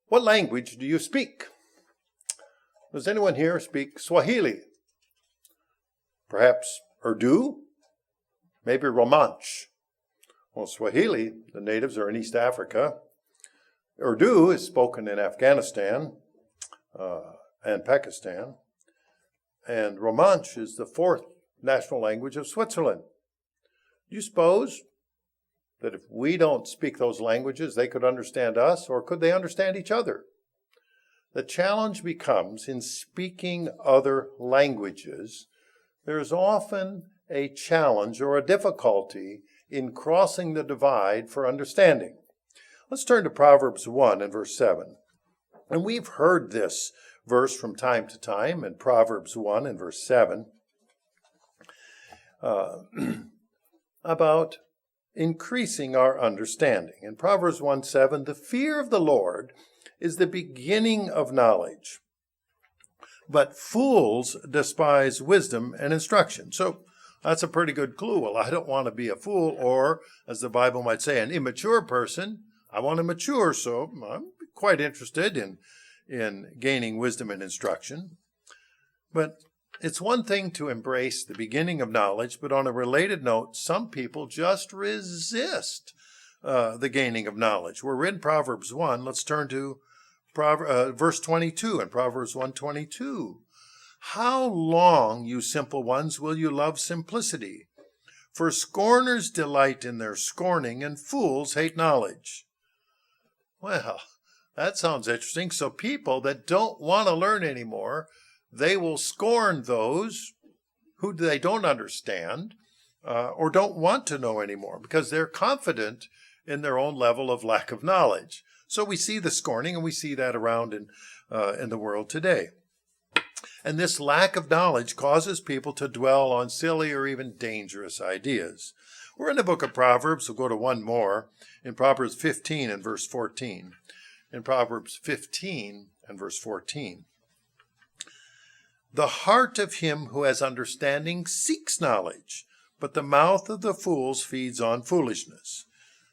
What language do you speak? Does anyone here speak Swahili? Perhaps Urdu? Maybe Romansh? Well, Swahili, the natives are in East Africa. Urdu is spoken in Afghanistan and Pakistan. And Romansh is the fourth national language of Switzerland. Do you suppose that if we don't speak those languages, they could understand us, or could they understand each other? The challenge becomes in speaking other languages, there's often a challenge or a difficulty in crossing the divide for understanding. Let's turn to Proverbs 1 and verse 7. And we've heard this verse from time to time in Proverbs 1 and verse 7 about increasing our understanding. In Proverbs 1:7, the fear of the Lord is the beginning of knowledge, but fools despise wisdom and instruction. So that's a pretty good clue. Well, I don't want to be a fool, or, as the Bible might say, an immature person. I want to mature, so I'm quite interested in gaining wisdom and instruction. But it's one thing to embrace the beginning of knowledge, but on a related note, some people just resist the gaining of knowledge. We're in Proverbs 1. Let's turn to verse 22 in Proverbs 1:22. How long, you simple ones, will you love simplicity? For scorners delight in their scorning, and fools hate knowledge. Well, that sounds interesting. So people that don't want to learn anymore, they will scorn those who they don't understand or don't want to know anymore because they're confident in their own level of lack of knowledge. So we see the scorning, and we see that around in the world today. And this lack of knowledge causes people to dwell on silly or even dangerous ideas. We're in the book of Proverbs. We'll go to one more in Proverbs 15 and verse 14. In Proverbs 15 and verse 14. The heart of him who has understanding seeks knowledge, but the mouth of the fools feeds on foolishness.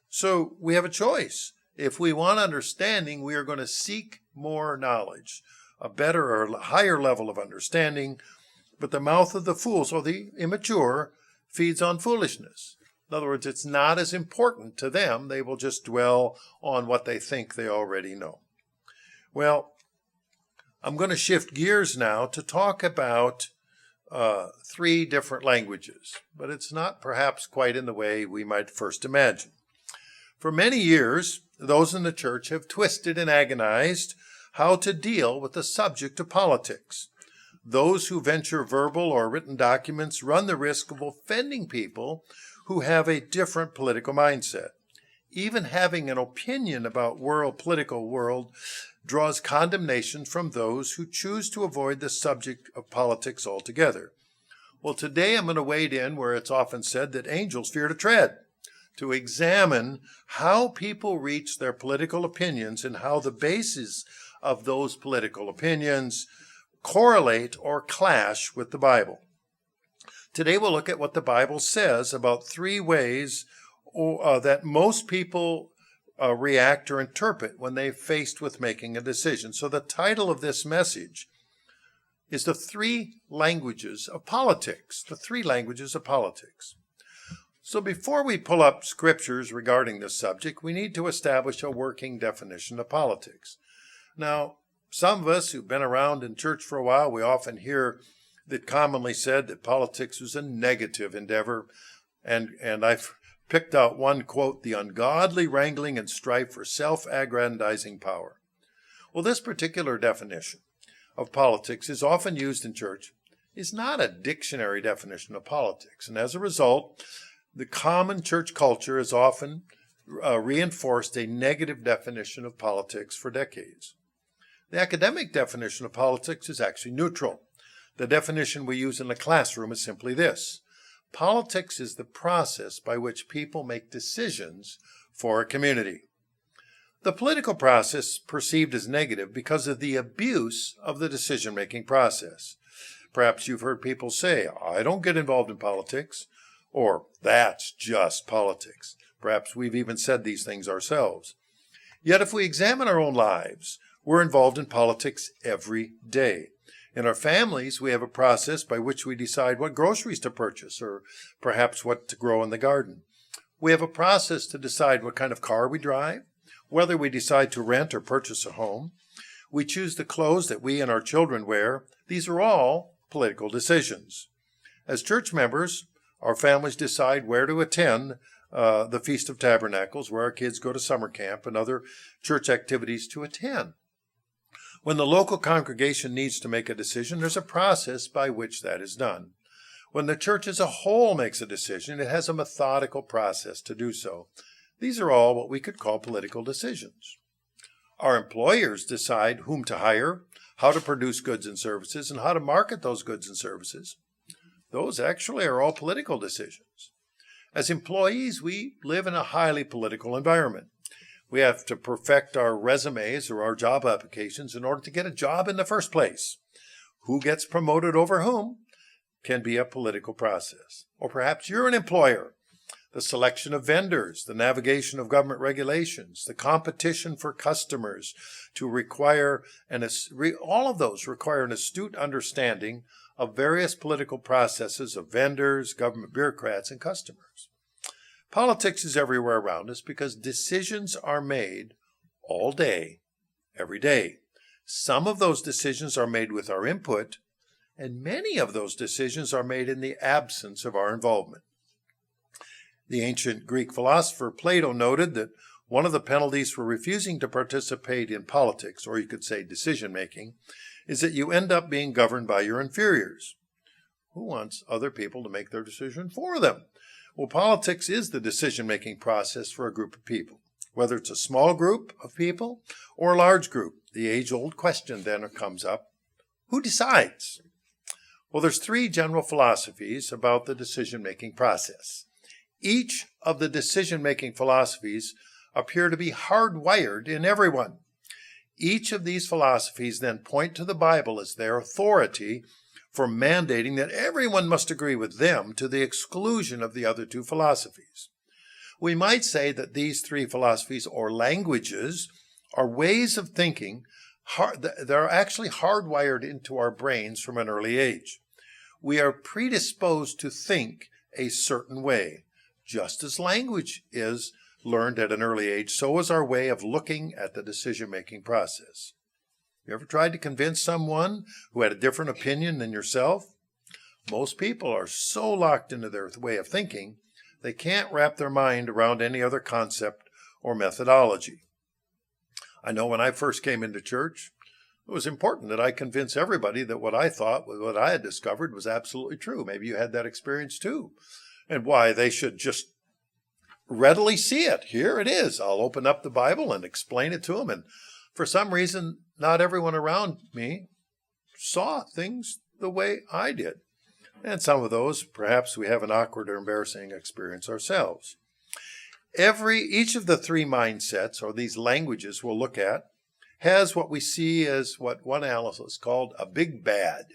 So we have a choice. If we want understanding, we are going to seek more knowledge, a better or higher level of understanding, but the mouth of the fools, or the immature, feeds on foolishness. In other words, it's not as important to them. They will just dwell on what they think they already know. Well, I'm going to shift gears now to talk about three different languages, but it's not perhaps quite in the way we might first imagine. For many years, those in the church have twisted and agonized how to deal with the subject of politics. Those who venture verbal or written documents run the risk of offending people who have a different political mindset. Even having an opinion about political world draws condemnation from those who choose to avoid the subject of politics altogether. Well, today I'm going to wade in where it's often said that angels fear to tread, to examine how people reach their political opinions and how the basis of those political opinions correlate or clash with the Bible. Today we'll look at what the Bible says about three ways that most people react or interpret when they're faced with making a decision. So the title of this message is The Three Languages of Politics. The Three Languages of Politics. So before we pull up scriptures regarding this subject, we need to establish a working definition of politics. Now, some of us who've been around in church for a while, we often hear that commonly said that politics was a negative endeavor. And I've picked out one quote, the ungodly wrangling and strife for self-aggrandizing power. Well, this particular definition of politics is often used in church, is not a dictionary definition of politics. And as a result, the common church culture has often reinforced a negative definition of politics for decades. The academic definition of politics is actually neutral. The definition we use in the classroom is simply this. Politics is the process by which people make decisions for a community. The political process perceived as negative because of the abuse of the decision-making process. Perhaps you've heard people say, I don't get involved in politics, or that's just politics. Perhaps we've even said these things ourselves. Yet if we examine our own lives, we're involved in politics every day. In our families, we have a process by which we decide what groceries to purchase or perhaps what to grow in the garden. We have a process to decide what kind of car we drive, whether we decide to rent or purchase a home. We choose the clothes that we and our children wear. These are all political decisions. As church members, our families decide where to attend the Feast of Tabernacles, where our kids go to summer camp and other church activities to attend. When the local congregation needs to make a decision, there's a process by which that is done. When the church as a whole makes a decision, it has a methodical process to do so. These are all what we could call political decisions. Our employers decide whom to hire, how to produce goods and services, and how to market those goods and services. Those actually are all political decisions. As employees, we live in a highly political environment. We have to perfect our resumes or our job applications in order to get a job in the first place. Who gets promoted over whom can be a political process. Or perhaps you're an employer. The selection of vendors, the navigation of government regulations, the competition for customers to require, all of those require an astute understanding of various political processes of vendors, government bureaucrats, and customers. Politics is everywhere around us because decisions are made all day, every day. Some of those decisions are made with our input, and many of those decisions are made in the absence of our involvement. The ancient Greek philosopher Plato noted that one of the penalties for refusing to participate in politics, or you could say decision-making, is that you end up being governed by your inferiors. Who wants other people to make their decision for them? Well, politics is the decision-making process for a group of people. Whether it's a small group of people or a large group, the age-old question then comes up, who decides? Well, there's three general philosophies about the decision-making process. Each of the decision-making philosophies appear to be hardwired in everyone. Each of these philosophies then point to the Bible as their authority for mandating that everyone must agree with them to the exclusion of the other two philosophies. We might say that these three philosophies, or languages, are ways of thinking. They're actually hardwired into our brains from an early age. We are predisposed to think a certain way. Just as language is learned at an early age, so is our way of looking at the decision-making process. You ever tried to convince someone who had a different opinion than yourself? Most people are so locked into their way of thinking, they can't wrap their mind around any other concept or methodology. I know when I first came into church, it was important that I convince everybody that what I thought, what I had discovered, was absolutely true. Maybe you had that experience too. And why they should just readily see it. Here it is. I'll open up the Bible and explain it to them. And for some reason, not everyone around me saw things the way I did. And some of those, perhaps we have an awkward or embarrassing experience ourselves. Each of the three mindsets, or these languages we'll look at, has what we see as what one analyst called a big bad.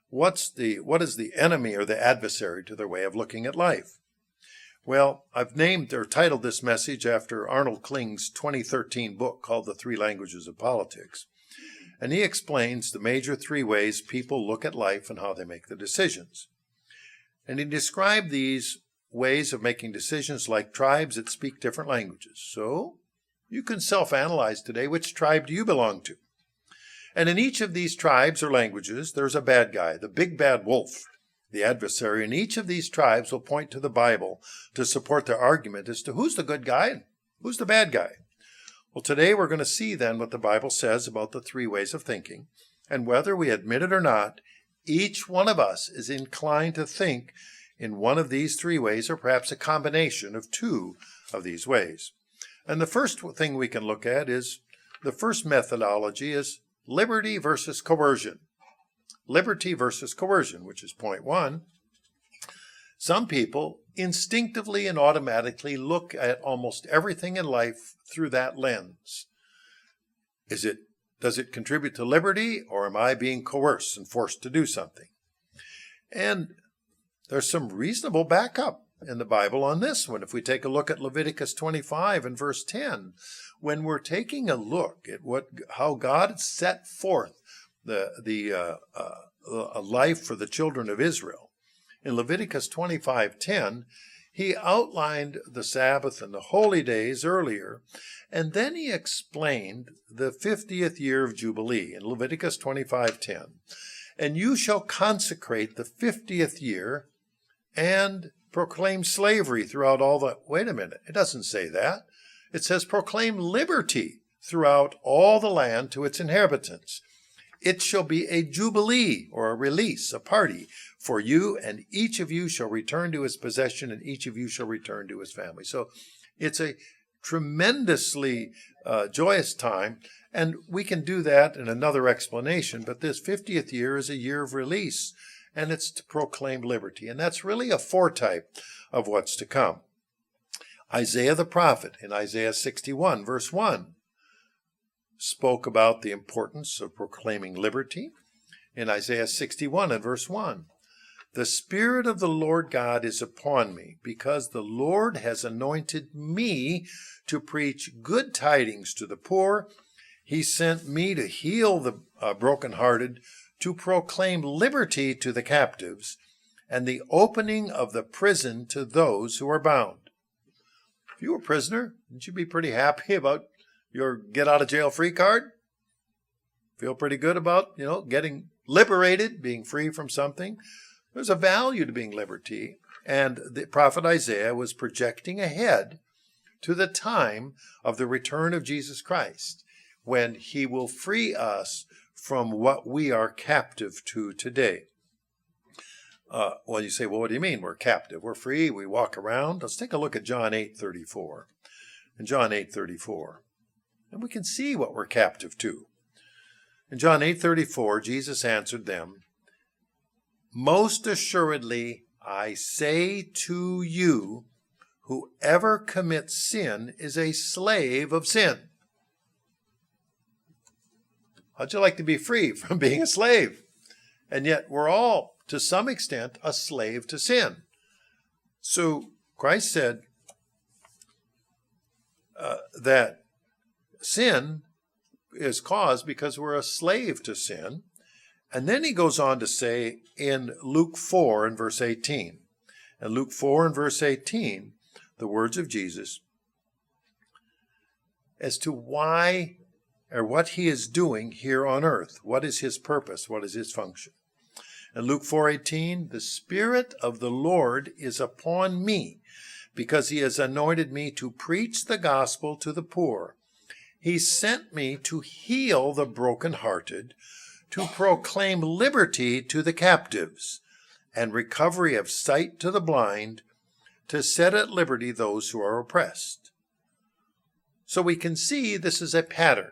What is the enemy or the adversary to their way of looking at life? Well, I've named or titled this message after Arnold Kling's 2013 book called The Three Languages of Politics. And he explains the major three ways people look at life and how they make the decisions. And he described these ways of making decisions like tribes that speak different languages. So you can self-analyze today, which tribe do you belong to? And in each of these tribes or languages, there's a bad guy, the big bad wolf, the adversary. And each of these tribes will point to the Bible to support their argument as to who's the good guy and who's the bad guy. Well, today we're going to see then what the Bible says about the three ways of thinking. And whether we admit it or not, each one of us is inclined to think in one of these three ways, or perhaps a combination of two of these ways. And the first thing we can look at is, the first methodology is liberty versus coercion. Liberty versus coercion, which is point one. Some people instinctively and automatically look at almost everything in life through that lens. Does it contribute to liberty, or am I being coerced and forced to do something? And there's some reasonable backup in the Bible on this one. If we take a look at Leviticus 25 and verse 10, when we're taking a look at how God set forth a life for the children of Israel, in Leviticus 25:10, he outlined the Sabbath and the holy days earlier, and then he explained the 50th year of Jubilee in Leviticus 25:10. And you shall consecrate the 50th year and proclaim slavery throughout all the... Wait a minute, it doesn't say that. It says proclaim liberty throughout all the land to its inhabitants. It shall be a jubilee, or a release, a party for you, and each of you shall return to his possession, and each of you shall return to his family. So it's a tremendously joyous time, and we can do that in another explanation, but this 50th year is a year of release, and it's to proclaim liberty, and that's really a foretype of what's to come. Isaiah the prophet, in Isaiah 61, verse 1, spoke about the importance of proclaiming liberty. In Isaiah 61 and verse 1, the Spirit of the Lord God is upon me, because the Lord has anointed me to preach good tidings to the poor. He sent me to heal the brokenhearted, to proclaim liberty to the captives, and the opening of the prison to those who are bound. If you were a prisoner, wouldn't you be pretty happy about your get-out-of-jail-free card? Feel pretty good about, getting liberated, being free from something. There's a value to being liberty, and the prophet Isaiah was projecting ahead to the time of the return of Jesus Christ, when he will free us from what we are captive to today. Well, you say, well, what do you mean we're captive? We're free, we walk around. Let's take a look at John 8:34. In John 8:34, and we can see what we're captive to. In John 8:34, Jesus answered them, most assuredly, I say to you, whoever commits sin is a slave of sin. How'd you like to be free from being a slave? And yet we're all, to some extent, a slave to sin. So Christ said that sin is caused because we're a slave to sin. And then he goes on to say in Luke 4 and verse 18, in Luke 4 and verse 18, the words of Jesus, as to why or what he is doing here on earth. What is his purpose? What is his function? In Luke 4:18, the Spirit of the Lord is upon me, because he has anointed me to preach the gospel to the poor. He sent me to heal the brokenhearted, to proclaim liberty to the captives, and recovery of sight to the blind, to set at liberty those who are oppressed. So we can see this is a pattern.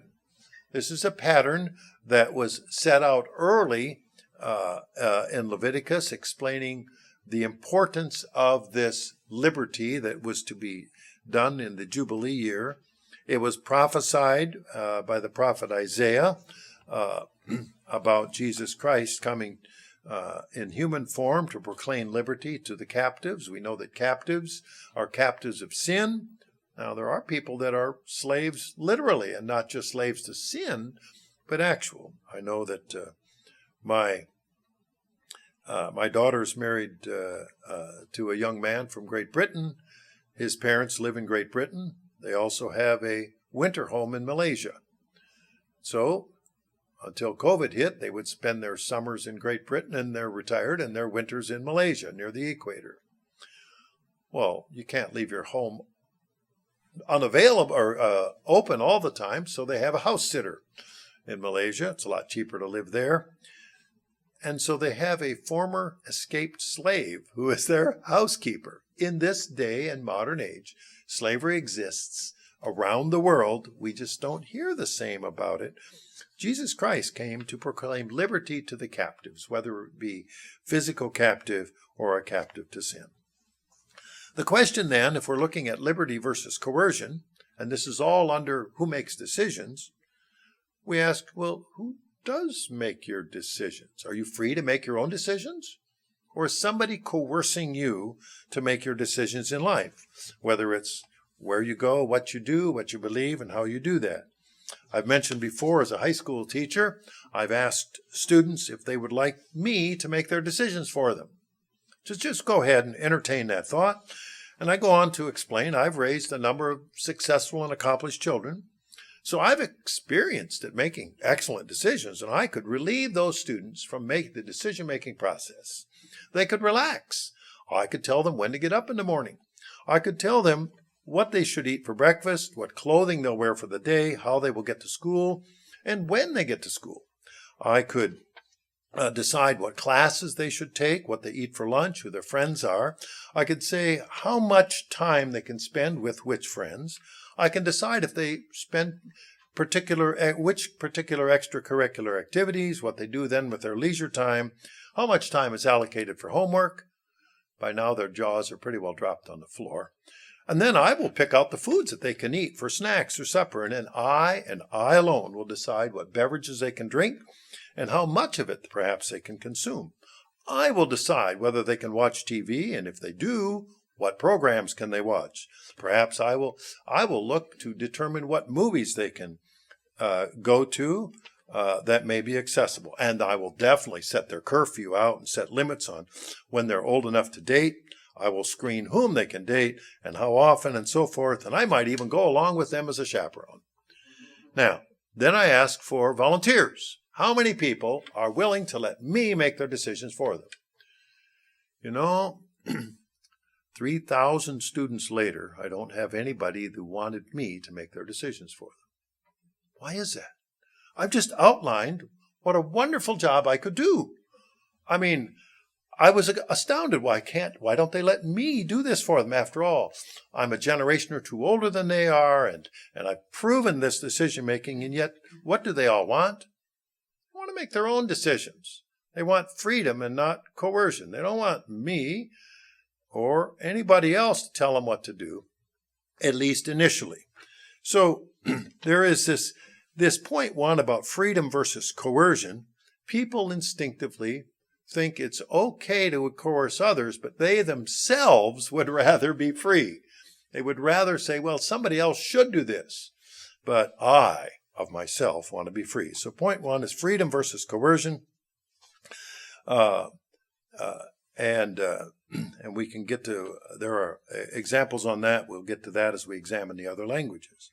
This is a pattern that was set out early in Leviticus, explaining the importance of this liberty that was to be done in the Jubilee year. It was prophesied by the prophet Isaiah about Jesus Christ coming in human form to proclaim liberty to the captives. We know that captives are captives of sin. Now, there are people that are slaves literally, and not just slaves to sin, but actual. I know that my daughter's married to a young man from Great Britain. His parents live in Great Britain. They also have a winter home in Malaysia. So, until COVID hit, they would spend their summers in Great Britain, and they're retired, and their winters in Malaysia, near the equator. Well, you can't leave your home unavailable or open all the time, so they have a house sitter in Malaysia. It's a lot cheaper to live there. And so they have a former escaped slave who is their housekeeper. In this day and modern age, slavery exists around the world. We just don't hear the same about it. Jesus Christ came to proclaim liberty to the captives, whether it be physical captive or a captive to sin. The question then, if we're looking at liberty versus coercion, and this is all under who makes decisions, we ask, well, who does make your decisions? Are you free to make your own decisions? or is somebody coercing you to make your decisions in life, whether it's where you go, what you do, what you believe, and how you do that? I've mentioned before, as a high school teacher, I've asked students if they would like me to make their decisions for them. Just go ahead and entertain that thought. And I go on to explain I've raised a number of successful and accomplished children. So I've experienced at making excellent decisions, and I could relieve those students from the decision-making process. They could relax. I could tell them when to get up in the morning. I could tell them what they should eat for breakfast, what clothing they'll wear for the day, how they will get to school, and when they get to school. I could decide what classes they should take, what they eat for lunch, who their friends are. I could say how much time they can spend with which friends. I can decide if they spend which particular extracurricular activities, what they do then with their leisure time, how much time is allocated for homework. By now their jaws are pretty well dropped on the floor. And then I will pick out the foods that they can eat for snacks or supper, and then I alone will decide what beverages they can drink and how much of it perhaps they can consume. I will decide whether they can watch TV, and if they do, what programs can they watch. Perhaps I will look to determine what movies they can go to that may be accessible. And I will definitely set their curfew out and set limits on when they're old enough to date. I will screen whom they can date and how often and so forth, and I might even go along with them as a chaperone. Now, then I ask for volunteers. How many people are willing to let me make their decisions for them? You know, 3,000 students later, I don't have anybody who wanted me to make their decisions for them. Why is that? I've just outlined what a wonderful job I could do. I mean, I was astounded. Why don't they let me do this for them? After all, I'm a generation or two older than they are, and I've proven this decision-making, and yet what do they all want? They want to make their own decisions. They want freedom and not coercion. They don't want me or anybody else to tell them what to do, at least initially. So there is this point one about freedom versus coercion. People instinctively think it's okay to coerce others, but they themselves would rather be free. They would rather say, well, somebody else should do this, but I, of myself, want to be free. So point one is freedom versus coercion. And we can get to, there are examples on that. We'll get to that as we examine the other languages.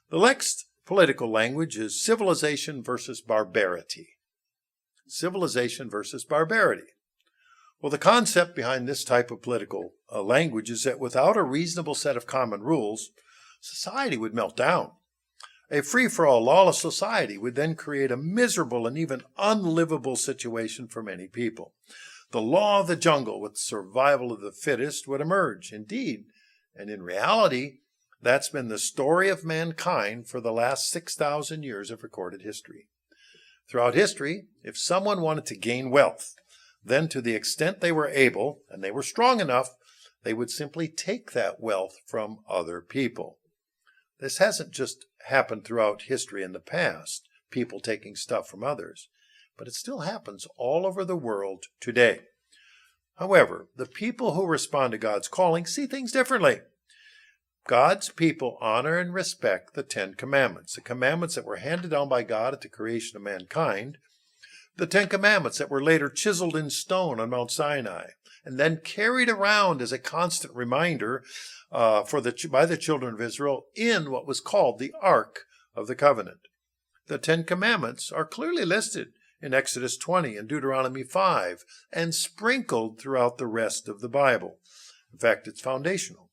The next political language is civilization versus barbarity. Civilization versus barbarity. Well, the concept behind this type of political language is that without a reasonable set of common rules, society would melt down. A free-for-all, lawless society would then create a miserable and even unlivable situation for many people. The law of the jungle with survival of the fittest would emerge. Indeed, and in reality, that's been the story of mankind for the last 6,000 years of recorded history. Throughout history, if someone wanted to gain wealth, then to the extent they were able, and they were strong enough, they would simply take that wealth from other people. This hasn't just happened throughout history in the past, people taking stuff from others, but it still happens all over the world today. However, the people who respond to God's calling see things differently. God's people honor and respect the 10 Commandments, the commandments that were handed down by God at the creation of mankind, the 10 Commandments that were later chiseled in stone on Mount Sinai, and then carried around as a constant reminder by the children of Israel in what was called the Ark of the Covenant. The 10 Commandments are clearly listed in Exodus 20 and Deuteronomy 5 and sprinkled throughout the rest of the Bible. In fact, it's foundational.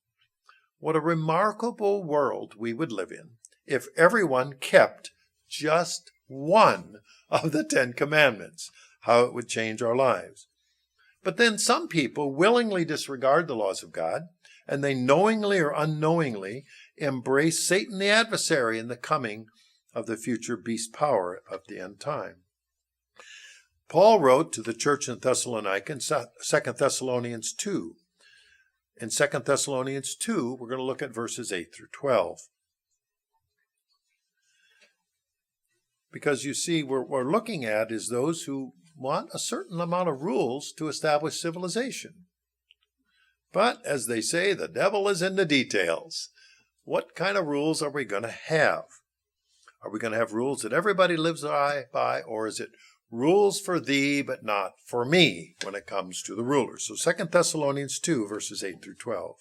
What a remarkable world we would live in if everyone kept just one of the 10 Commandments, how it would change our lives. But then some people willingly disregard the laws of God, and they knowingly or unknowingly embrace Satan the adversary in the coming of the future beast power of the end time. Paul wrote to the church in Thessalonica in 2 Thessalonians 2. In 2 Thessalonians 2, we're going to look at verses 8 through 12. Because you see, what we're looking at is those who want a certain amount of rules to establish civilization. But, as they say, the devil is in the details. What kind of rules are we going to have? Are we going to have rules that everybody lives by, or is it rules for thee but not for me when it comes to the rulers? So 2 Thessalonians 2, verses 8 through 12.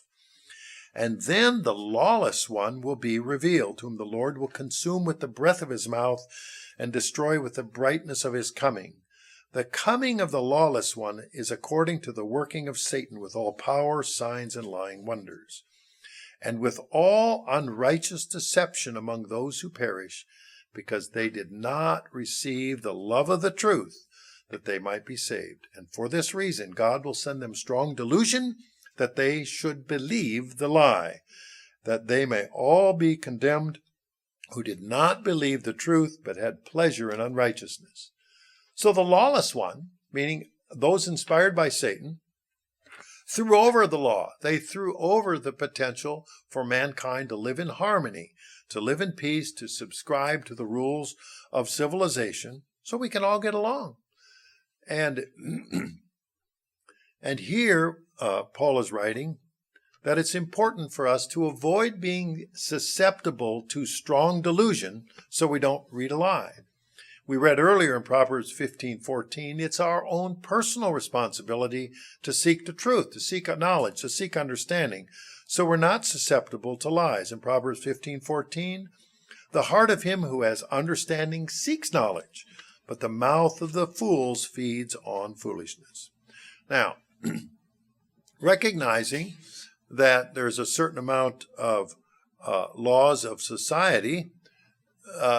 And then the lawless one will be revealed, whom the Lord will consume with the breath of his mouth and destroy with the brightness of his coming. The coming of the lawless one is according to the working of Satan with all power, signs, and lying wonders, and with all unrighteous deception among those who perish, because they did not receive the love of the truth, that they might be saved. And for this reason God will send them strong delusion, that they should believe the lie, that they may all be condemned who did not believe the truth, but had pleasure in unrighteousness. So the lawless one, meaning those inspired by Satan, threw over the law. They threw over the potential for mankind to live in harmony, to live in peace, to subscribe to the rules of civilization, so we can all get along. And here Paul is writing that it's important for us to avoid being susceptible to strong delusion so we don't read a lie. We read earlier in Proverbs 15:14, it's our own personal responsibility to seek the truth, to seek knowledge, to seek understanding, so we're not susceptible to lies. In Proverbs 15:14, the heart of him who has understanding seeks knowledge, but the mouth of the fools feeds on foolishness. Now, recognizing that there's a certain amount of laws of society,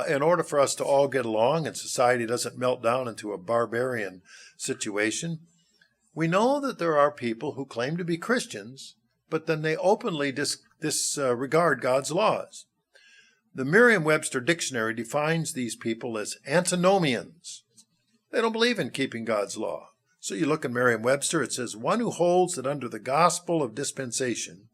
in order for us to all get along and society doesn't melt down into a barbarian situation, we know that there are people who claim to be Christians, but then they openly disregard God's laws. The Merriam-Webster dictionary defines these people as antinomians. They don't believe in keeping God's law. So you look in Merriam-Webster, it says, one who holds that under the gospel of dispensation,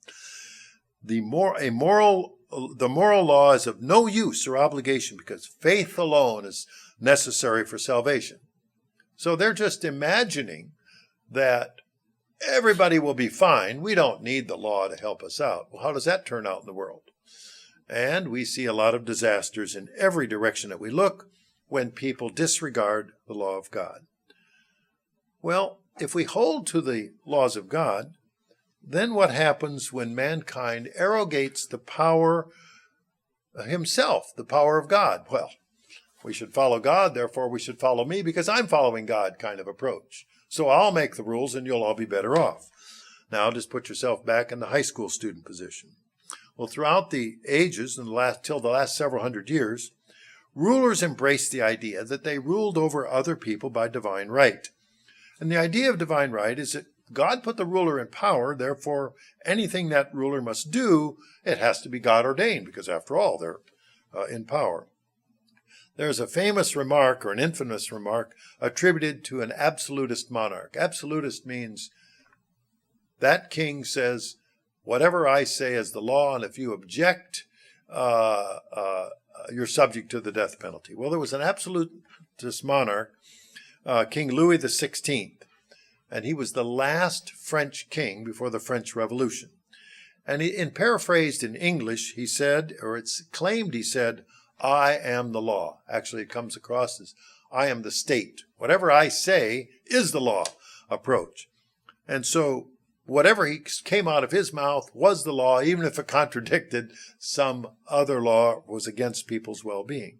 the moral law is of no use or obligation because faith alone is necessary for salvation. So they're just imagining that everybody will be fine. We don't need the law to help us out. Well, how does that turn out in the world? And we see a lot of disasters in every direction that we look when people disregard the law of God. Well, if we hold to the laws of God, then what happens when mankind arrogates the power himself, the power of God? Well, we should follow God, therefore we should follow me because I'm following God kind of approach. So I'll make the rules and you'll all be better off. Now just put yourself back in the high school student position. Well, throughout the ages, till the last several hundred years, rulers embraced the idea that they ruled over other people by divine right. And the idea of divine right is that God put the ruler in power, therefore anything that ruler must do, it has to be God ordained, because after all, they're in power. There's a famous remark, or an infamous remark, attributed to an absolutist monarch. Absolutist means that king says, whatever I say is the law, and if you object, you're subject to the death penalty. Well, there was an absolutist monarch, King Louis XVI, and he was the last French king before the French Revolution. And in paraphrased in English, he said, or it's claimed he said, I am the law. Actually, it comes across as, I am the state. Whatever I say is the law approach. And so whatever came out of his mouth was the law, even if it contradicted some other law was against people's well-being.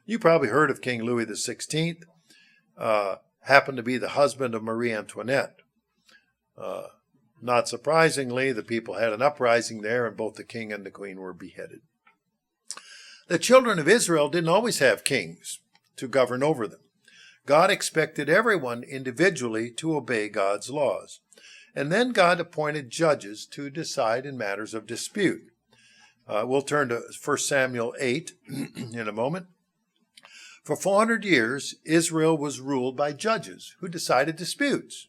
You probably heard of King Louis XVI, happened to be the husband of Marie Antoinette. Not surprisingly, the people had an uprising there, and both the king and the queen were beheaded. The children of Israel didn't always have kings to govern over them. God expected everyone individually to obey God's laws. And then God appointed judges to decide in matters of dispute. We'll turn to 1 Samuel 8 in a moment. For 400 years, Israel was ruled by judges who decided disputes.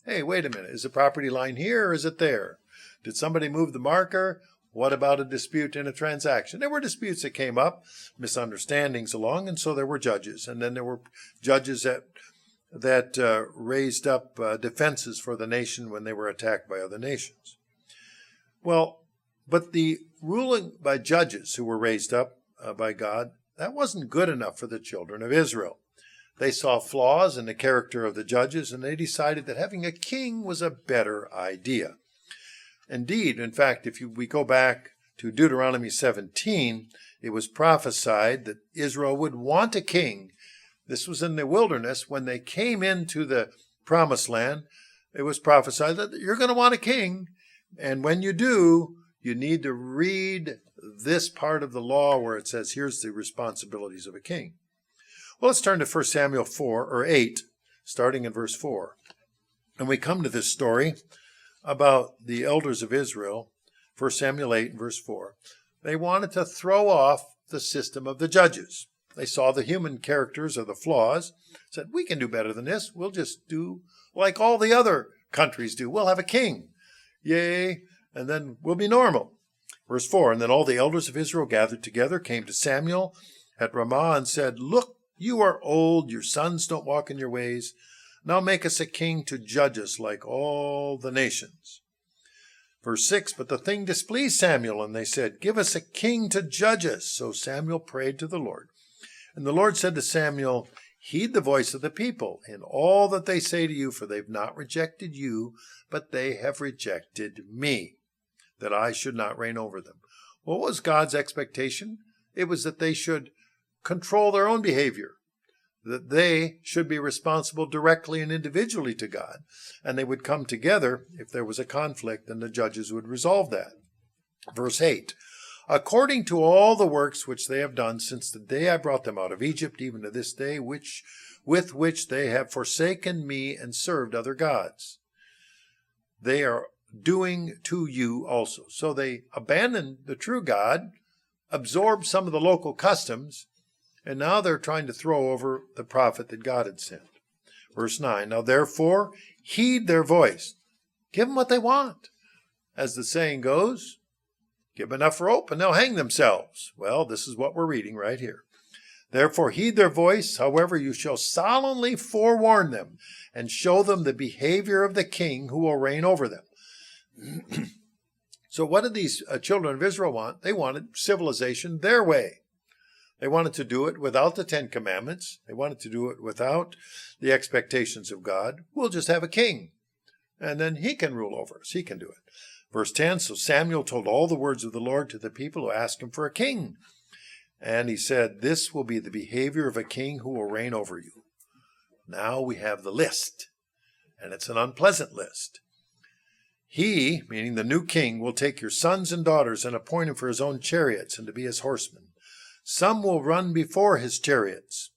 Hey, wait a minute, is the property line here or is it there? Did somebody move the marker? What about a dispute in a transaction? There were disputes that came up, misunderstandings along, and so there were judges. And then there were judges that raised up defenses for the nation when they were attacked by other nations. Well, but the ruling by judges who were raised up by God, that wasn't good enough for the children of Israel. They saw flaws in the character of the judges, and they decided that having a king was a better idea. Indeed, in fact, if we go back to Deuteronomy 17, it was prophesied that Israel would want a king. This was in the wilderness. When they came into the promised land, it was prophesied that you're going to want a king. And when you do, you need to read this part of the law where it says, here's the responsibilities of a king. Well, let's turn to 1 Samuel 8, starting in verse 4. And we come to this story about the elders of Israel, 1 Samuel 8 and verse 4. They wanted to throw off the system of the judges. They saw the human characters of the flaws, said, we can do better than this. We'll just do like all the other countries do. We'll have a king. Yay, and then we'll be normal. Verse 4, and then all the elders of Israel gathered together, came to Samuel at Ramah and said, look, you are old, your sons don't walk in your ways. Now make us a king to judge us like all the nations. Verse 6, but the thing displeased Samuel, and they said, give us a king to judge us. So Samuel prayed to the Lord. And the Lord said to Samuel, heed the voice of the people in all that they say to you, for they've not rejected you, but they have rejected me, that I should not reign over them. What was God's expectation? It was that they should control their own behavior, that they should be responsible directly and individually to God, and they would come together. If there was a conflict, then the judges would resolve that. Verse 8, according to all the works which they have done since the day I brought them out of Egypt, even to this day, with which they have forsaken me and served other gods, they are doing to you also. So they abandoned the true God, absorbed some of the local customs, and now they're trying to throw over the prophet that God had sent. Verse 9, now therefore heed their voice. Give them what they want. As the saying goes, give them enough rope and they'll hang themselves. Well, this is what we're reading right here. Therefore heed their voice. However, you shall solemnly forewarn them and show them the behavior of the king who will reign over them. So what did these children of Israel want? They wanted civilization their way. They wanted to do it without the Ten Commandments. They wanted to do it without the expectations of God. We'll just have a king, and then he can rule over us. He can do it. Verse 10, so Samuel told all the words of the Lord to the people who asked him for a king. And he said, this will be the behavior of a king who will reign over you. Now we have the list, and it's an unpleasant list. He, meaning the new king, will take your sons and daughters and appoint him for his own chariots and to be his horsemen. Some will run before his chariots.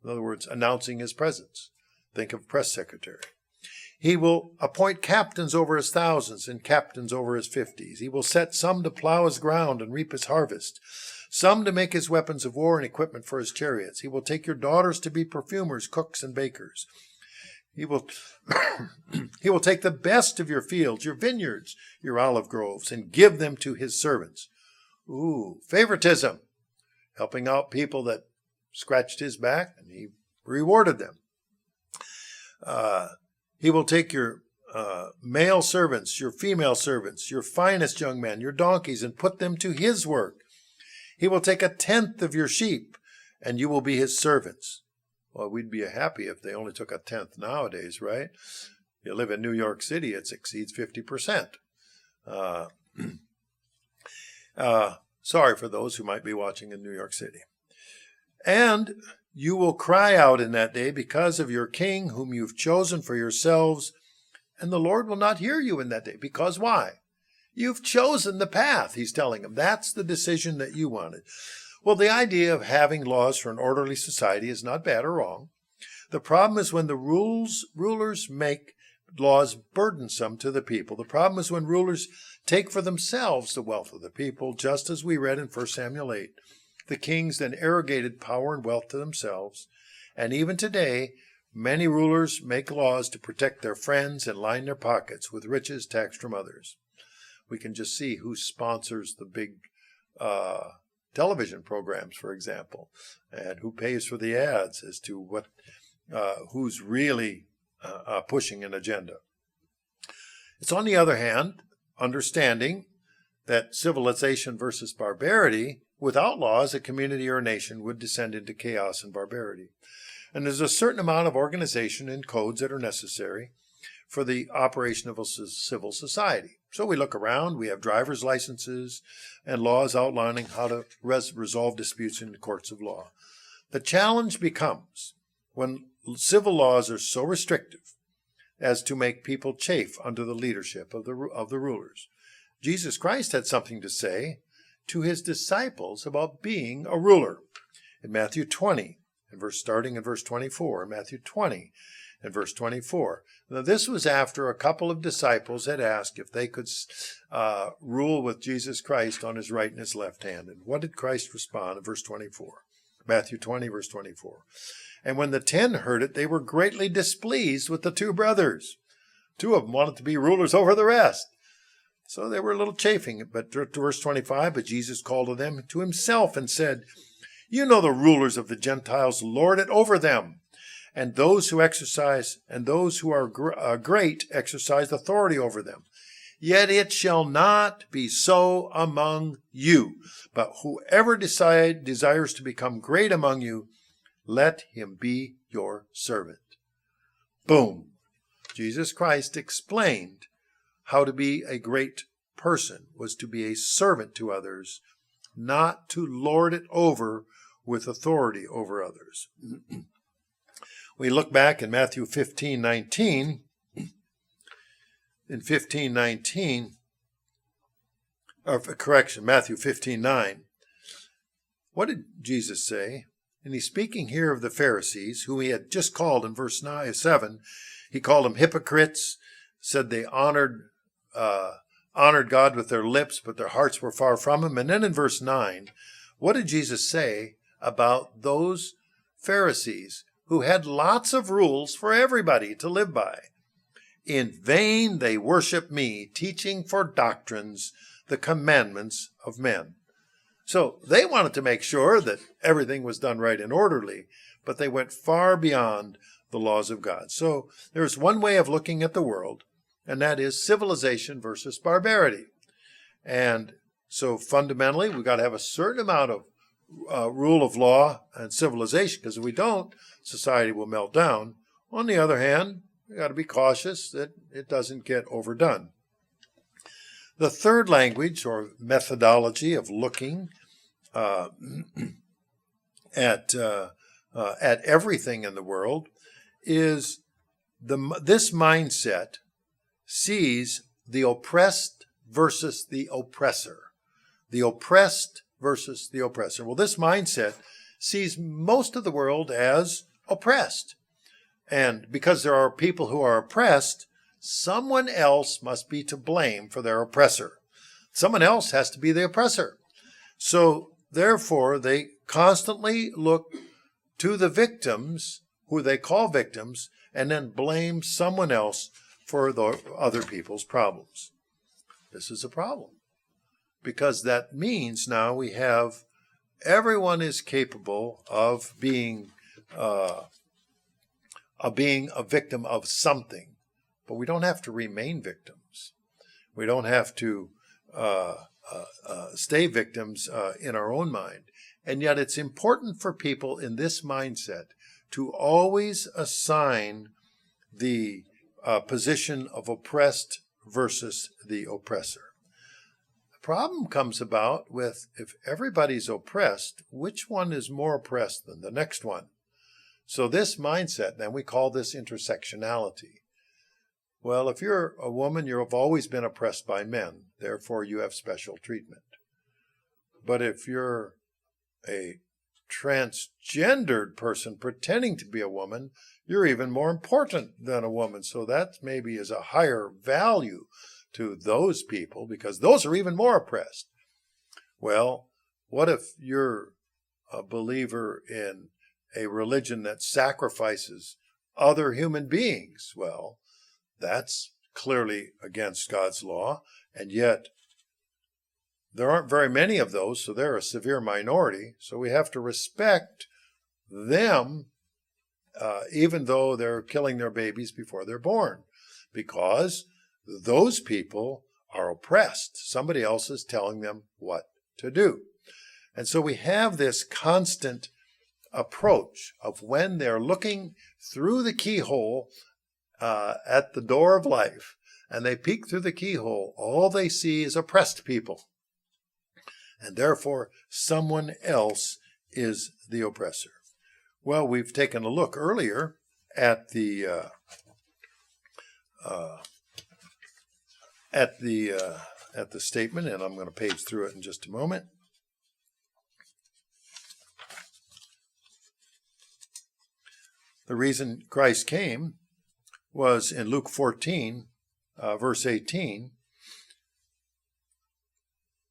In other words, announcing his presence. Think of press secretary. He will appoint captains over his thousands and captains over his 50s. He will set some to plow his ground and reap his harvest, some to make his weapons of war and equipment for his chariots. He will take your daughters to be perfumers, cooks, and bakers. He will take the best of your fields, your vineyards, your olive groves, and give them to his servants. Ooh, favoritism. Helping out people that scratched his back, and he rewarded them. He will take your male servants, your female servants, your finest young men, your donkeys, and put them to his work. He will take 1/10 of your sheep, and you will be his servants. Well, we'd be happy if they only took 1/10 nowadays, right? You live in New York City, it exceeds 50%. Sorry for those who might be watching in New York City. And you will cry out in that day because of your king whom you've chosen for yourselves, and the Lord will not hear you in that day. Because why? You've chosen the path, he's telling them. That's the decision that you wanted. Well, the idea of having laws for an orderly society is not bad or wrong. The problem is when the rulers make laws burdensome to the people. The problem is when rulers take for themselves the wealth of the people, just as we read in 1 Samuel 8. The kings then arrogated power and wealth to themselves. And even today, many rulers make laws to protect their friends and line their pockets with riches taxed from others. We can just see who sponsors the big television programs, for example, and who pays for the ads as to what who's really pushing an agenda. It's, on the other hand, understanding that civilization versus barbarity, without laws, a community or a nation would descend into chaos and barbarity. And there's a certain amount of organization and codes that are necessary for the operation of a civil society. So we look around, we have driver's licenses and laws outlining how to resolve disputes in the courts of law. The challenge becomes when civil laws are so restrictive as to make people chafe under the leadership of the rulers. Jesus Christ had something to say to his disciples about being a ruler. In Matthew 20, starting in verse 24, Matthew 20 and verse 24. Now, this was after a couple of disciples had asked if they could rule with Jesus Christ on his right and his left hand. And what did Christ respond in verse 24? Matthew 20, verse 24. And when the 10 heard it, they were greatly displeased with the 2 brothers. 2 of them wanted to be rulers over the rest. So they were a little chafing. But verse 25, but Jesus called them to himself and said, you know the rulers of the Gentiles lord it over them, and those who are great exercise authority over them. Yet it shall not be so among you. But whoever desires to become great among you, let him be your servant. Boom. Jesus Christ explained how to be a great person was to be a servant to others, not to lord it over with authority over others. We look back in Matthew 15:19. In 15:19, Matthew 15:9. What did Jesus say? And he's speaking here of the Pharisees, who he had just called in verse 7. He called them hypocrites, said they honored God with their lips, but their hearts were far from him. And then in verse 9, what did Jesus say about those Pharisees who had lots of rules for everybody to live by? In vain they worship me, teaching for doctrines the commandments of men. So they wanted to make sure that everything was done right and orderly, but they went far beyond the laws of God. So there's one way of looking at the world, and that is civilization versus barbarity. And so fundamentally, we've got to have a certain amount of rule of law and civilization, because if we don't, society will melt down. On the other hand, we've got to be cautious that it doesn't get overdone. The third language or methodology of looking at everything in the world is this mindset sees the oppressed versus the oppressor. The oppressed versus the oppressor. Well, this mindset sees most of the world as oppressed. And because there are people who are oppressed, someone else must be to blame for their oppressor. Someone else has to be the oppressor. So, therefore, they constantly look to the victims, who they call victims, and then blame someone else for the other people's problems. This is a problem, because that means now we have everyone is capable of being a victim of something, but we don't have to remain victims. We don't have to stay victims in our own mind. And yet it's important for people in this mindset to always assign the position of oppressed versus the oppressor. The problem comes about with, if everybody's oppressed, which one is more oppressed than the next one? So this mindset, then we call this intersectionality. Well, if you're a woman, you've always been oppressed by men. Therefore, you have special treatment. But if you're a transgendered person pretending to be a woman, you're even more important than a woman. So that maybe is a higher value to those people, because those are even more oppressed. Well, what if you're a believer in a religion that sacrifices other human beings? Well, that's clearly against God's law, and yet there aren't very many of those, so they're a severe minority. So we have to respect them, even though they're killing their babies before they're born, because those people are oppressed. Somebody else is telling them what to do. And so we have this constant approach of when they're looking through the keyhole at the door of life, and they peek through the keyhole, all they see is oppressed people. And therefore, someone else is the oppressor. Well, we've taken a look earlier at the statement, and I'm going to page through it in just a moment. The reason Christ came was in Luke 14, verse 18.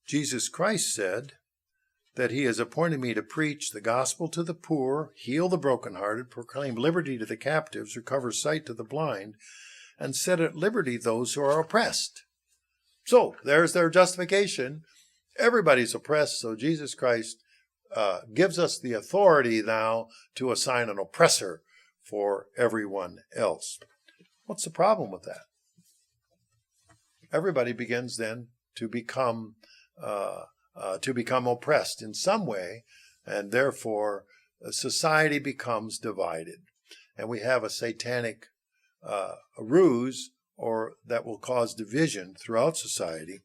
Jesus Christ said that he has appointed me to preach the gospel to the poor, heal the brokenhearted, proclaim liberty to the captives, recover sight to the blind, and set at liberty those who are oppressed. So there's their justification. Everybody's oppressed, so Jesus Christ gives us the authority now to assign an oppressor for everyone else. What's the problem with that? Everybody begins then to become oppressed in some way, and therefore society becomes divided. And we have a satanic ruse or that will cause division throughout society,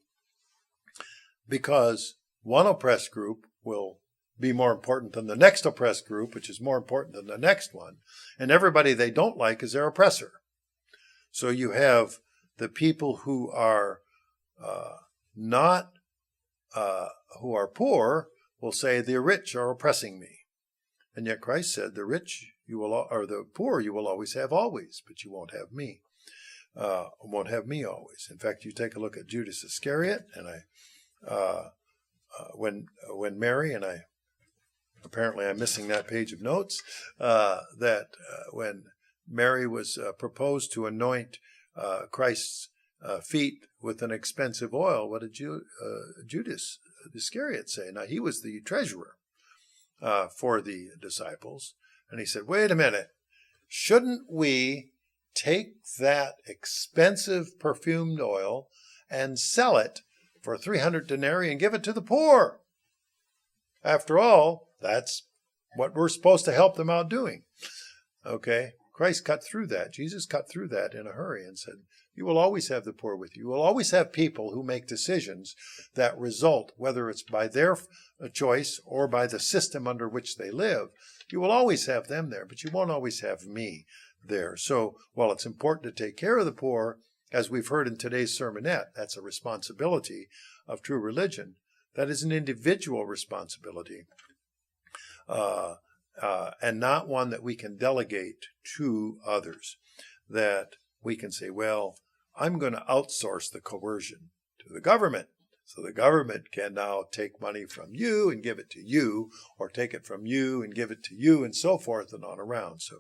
because one oppressed group will be more important than the next oppressed group, which is more important than the next one, and everybody they don't like is their oppressor. So you have the people who are who are poor will say the rich are oppressing me, and yet Christ said the rich or the poor you will always have always, but you won't have me. Won't have me always. In fact, you take a look at Judas Iscariot, and when Mary, and apparently I'm missing that page of notes, when Mary was proposed to anoint Christ's feet with an expensive oil, what did Judas Iscariot say? Now, he was the treasurer for the disciples, and he said, wait a minute, shouldn't we take that expensive perfumed oil and sell it for 300 denarii and give it to the poor? After all, that's what we're supposed to help them out doing. Okay, Christ cut through that. Jesus cut through that in a hurry and said, you will always have the poor with you. You will always have people who make decisions that result, whether it's by their choice or by the system under which they live. You will always have them there, but you won't always have me there. So while it's important to take care of the poor, as we've heard in today's sermonette, that's a responsibility of true religion. That is an individual responsibility, and not one that we can delegate to others, that we can say, well, I'm going to outsource the coercion to the government. So the government can now take money from you and give it to you, or take it from you and give it to you, and so forth and on around. So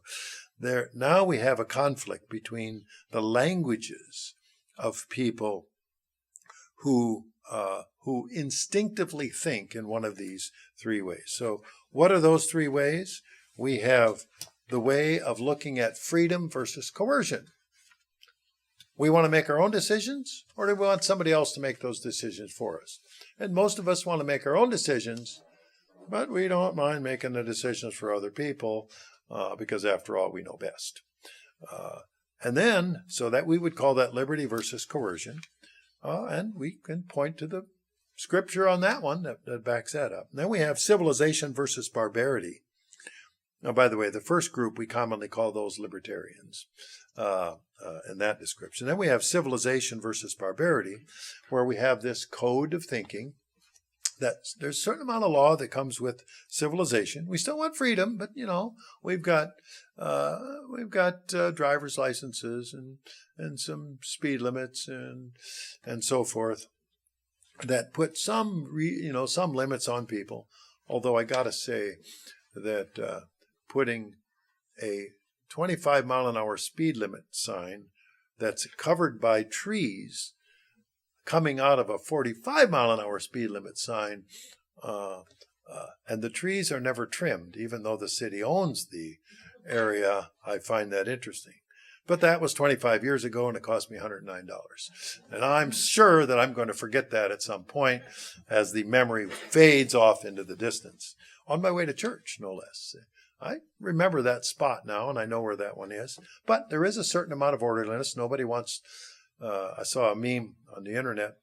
now we have a conflict between the languages of people who instinctively think in one of these three ways. So what are those three ways? We have the way of looking at freedom versus coercion. We want to make our own decisions, or do we want somebody else to make those decisions for us? And most of us want to make our own decisions, but we don't mind making the decisions for other people, because after all, we know best. And then, so that we would call that liberty versus coercion. And we can point to the scripture on that one that backs that up. And then we have civilization versus barbarity. Now, by the way, the first group, we commonly call those libertarians in that description. Then we have civilization versus barbarity, where we have this code of thinking that there's a certain amount of law that comes with civilization. We still want freedom, but, we've got driver's licenses and some speed limits and so forth that put some limits on people. Although I got to say that putting a 25-mile-an-hour speed limit sign that's covered by trees coming out of a 45-mile-an-hour speed limit sign, and the trees are never trimmed, even though the city owns the area. I find that interesting. But that was 25 years ago, and it cost me $109. And I'm sure that I'm going to forget that at some point as the memory fades off into the distance. On my way to church, no less. I remember that spot now, and I know where that one is. But there is a certain amount of orderliness. Nobody wants... I saw a meme on the internet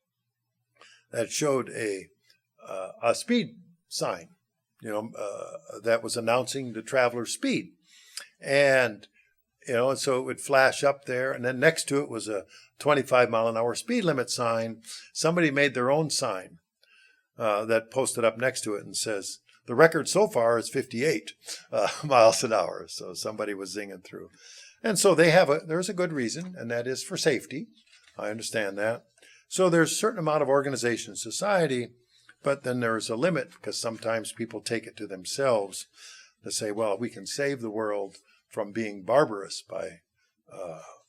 that showed a speed sign, that was announcing the traveler's speed. And and so it would flash up there, and then next to it was a 25-mile-an-hour speed limit sign. Somebody made their own sign that posted up next to it and says, the record so far is 58 miles an hour. So somebody was zinging through. And so there's a good reason, and that is for safety. I understand that. So there's a certain amount of organization in society, but then there's a limit because sometimes people take it to themselves to say, well, we can save the world from being barbarous by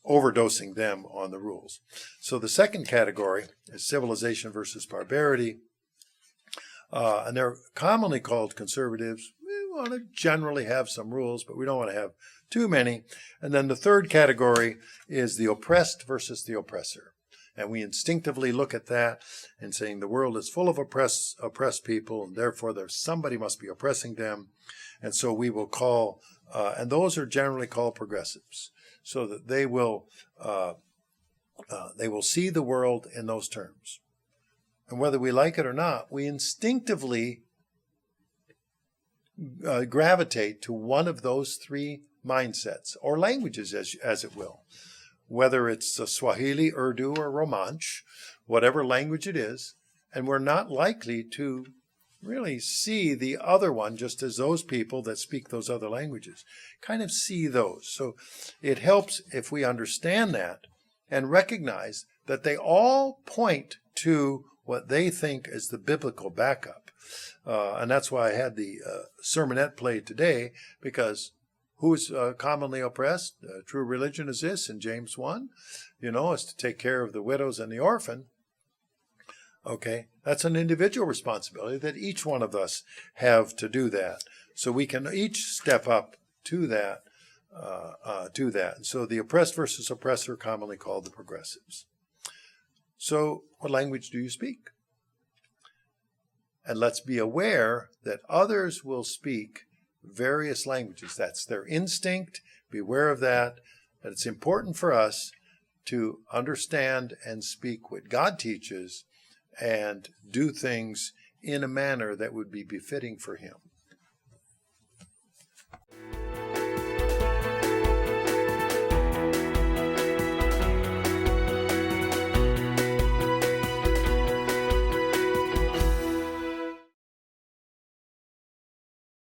overdosing them on the rules. So the second category is civilization versus barbarity. And they're commonly called conservatives. We want to generally have some rules, but we don't want to have too many. And then the third category is the oppressed versus the oppressor. And we instinctively look at that and saying the world is full of oppressed people, and therefore somebody must be oppressing them. And so we will call, and those are generally called progressives, so that they will see the world in those terms. And whether we like it or not, we instinctively gravitate to one of those three mindsets, or languages, as it will. Whether it's Swahili, Urdu, or Romansh, whatever language it is, and we're not likely to really see the other one just as those people that speak those other languages kind of see those. So it helps if we understand that and recognize that they all point to what they think is the biblical backup. And that's why I had the sermonette played today, because who is commonly oppressed? True religion is this in James 1, is to take care of the widows and the orphan. Okay, that's an individual responsibility that each one of us have to do that. So we can each step up to that. And so the oppressed versus oppressor, commonly called the progressives. So what language do you speak? And let's be aware that others will speak various languages. That's their instinct. Beware of that. That it's important for us to understand and speak what God teaches and do things in a manner that would be befitting for Him.